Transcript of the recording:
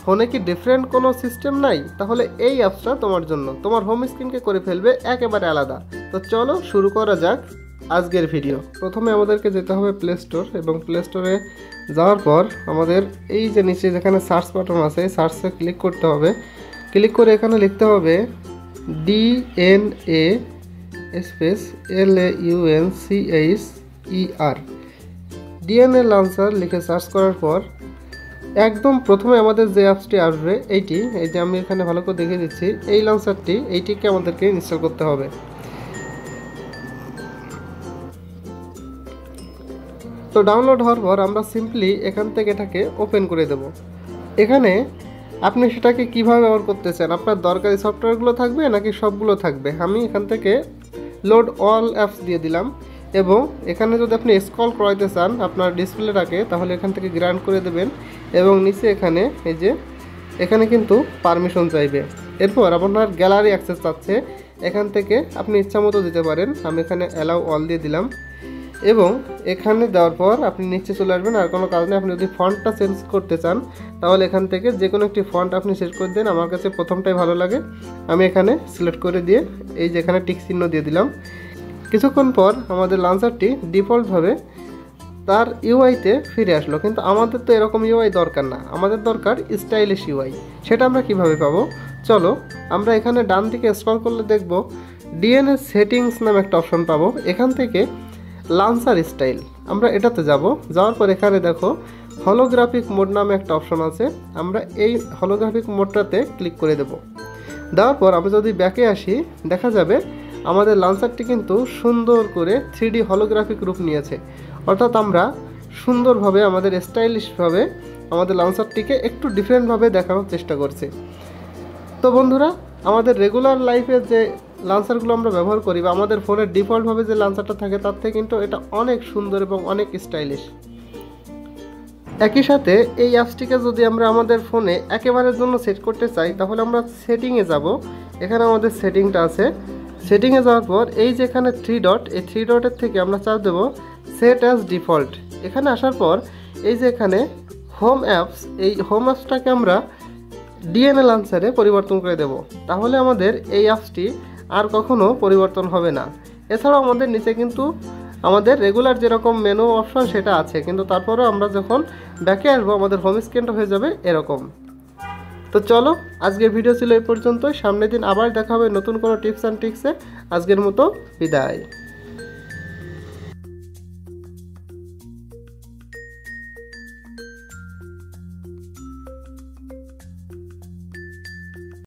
ফোনে কি ডিফারেন্ট কোনো সিস্টেম নাই? তাহলে এই অ্যাপসটা তোমার জন্য, তোমার হোম স্ক্রিনকে করে ফেলবে একেবারে আলাদা। তো চলো শুরু করা যাক আজকের ভিডিও। প্রথমে আমাদেরকে যেতে হবে প্লে স্টোর, এবং প্লে স্টোরে যাওয়ার পর আমাদের এই যে নিচে যেখানে সার্চ বাটন আছে, সার্চে ক্লিক করতে হবে। ক্লিক করে এখানে লিখতে হবে DNA space LAUNCHER, DNA launcher লিখে সার্চ করার পর একদম প্রথমে আমাদের যে অ্যাপসটি আসবে এই যে আমি এখানে ভালো করে দেখে দিচ্ছি, এই লঞ্চারটি এইটিকে আমাদেরকে ইনস্টল করতে হবে। তো ডাউনলোড হওয়ার পর আমরা সিম্পলি এখান থেকে এটাকে ওপেন করে দেব। এখানে আপনি সেটাকে কিভাবে ব্যবহার করতে চান, আপনার দরকারি সফটওয়্যারগুলো থাকবে নাকি সবগুলো থাকবে। আমি এখান থেকে লোড অল অ্যাপস দিয়ে দিলাম, এবং এখানে যদি আপনি স্ক্রল করাইতে চান আপনার ডিসপ্লেটাকে, তাহলে এখান থেকে গ্র্যান্ড করে দেবেন, এবং নিচে এখানে এই যে এখানে কিন্তু পারমিশন চাইবে। এরপর আপনার গ্যালারি অ্যাক্সেস চাচ্ছে, এখান থেকে আপনি ইচ্ছা মতো দিতে পারেন। আমি এখানে অ্যালাউ অল দিয়ে দিলাম, এবং এখানে দেওয়ার পর আপনি নিচে চলে আসবেন। আর কোনো কাজ নেই, আপনি যদি ফন্টটা চেঞ্জ করতে চান তাহলে এখান থেকে যে কোনো একটি ফন্ট আপনি সিলেক্ট করে দেন। আমার কাছে প্রথমটাই ভালো লাগে, আমি এখানে সিলেক্ট করে দিয়ে এই যে এখানে টিক চিহ্ন দিয়ে দিলাম। কিছুক্ষণ পর আমাদের লঞ্চারটি ডিফল্টভাবে তার ইউআইতে ফিরে আসলো। কিন্তু আমাদের তো এরকম ইউআই দরকার না, আমাদের দরকার স্টাইলিশ ইউআই। সেটা আমরা কিভাবে পাবো? চলো আমরা এখানে ডান দিকে স্ক্রল করলে দেখব ডিএনএ সেটিংস নামে একটা অপশন পাবো। এখান থেকে লঞ্চার স্টাইল, আমরা এটাতে যাব। যাওয়ার পর এখানে দেখো হলোগ্রাফিক মোড নামে একটা অপশন আছে, আমরা এই হলোগ্রাফিক মোডটাতে ক্লিক করে দেব। দেওয়ার পর আমরা যদি ব্যাকে আসি, দেখা যাবে আমাদের লঞ্চারটি কিন্তু সুন্দর করে 3D হলোগ্রাফিক রূপ নিয়েছে। অর্থাৎ আমরা সুন্দরভাবে আমাদের স্টাইলিশভাবে আমাদের লঞ্চারটিকে একটু ডিফারেন্টভাবে দেখানোর চেষ্টা করছি। তো বন্ধুরা, আমাদের রেগুলার লাইফে যে লঞ্চারগুলো আমরা ব্যবহার করি বা আমাদের ফোনের ডিফল্টভাবে যে লঞ্চারটা থাকে তার থেকে কিন্তু এটা অনেক সুন্দর এবং অনেক স্টাইলিশ। একই সাথে এই অ্যাপসটিকে যদি আমরা আমাদের ফোনে একেবারের জন্য সেট করতে চাই, তাহলে আমরা সেটিংয়ে যাব। এখানে আমাদের সেটিংটা আছে। সেটিংয়ে যাওয়ার পর এই যে এখানে 3 ডট, এই 3 ডটের থেকে আমরা চাপ দেব সেট অ্যাজ ডিফল্ট। এখানে আসার পর এই যে এখানে হোম অ্যাপস, এই হোম অ্যাপসটাকে আমরা ডিএনএ লঞ্চারে পরিবর্তন করে দেব। তাহলে আমাদের এই অ্যাপসটি আর কখনো পরিবর্তন হবে না। এছাড়াও আমাদের নিচে কিন্তু আমাদের রেগুলার যেরকম মেনু অপশন সেটা আছে, কিন্তু তারপরেও আমরা যখন ব্যাকে আসবো আমাদের হোম স্ক্রিনটা হয়ে যাবে এরকম। তো চলো আজকের ভিডিও ছিল এই পর্যন্ত। সামনের দিন আবার দেখা হবে নতুন কোনো টিপস অ্যান্ড ট্রিক্সে। আজকের মতো বিদায়।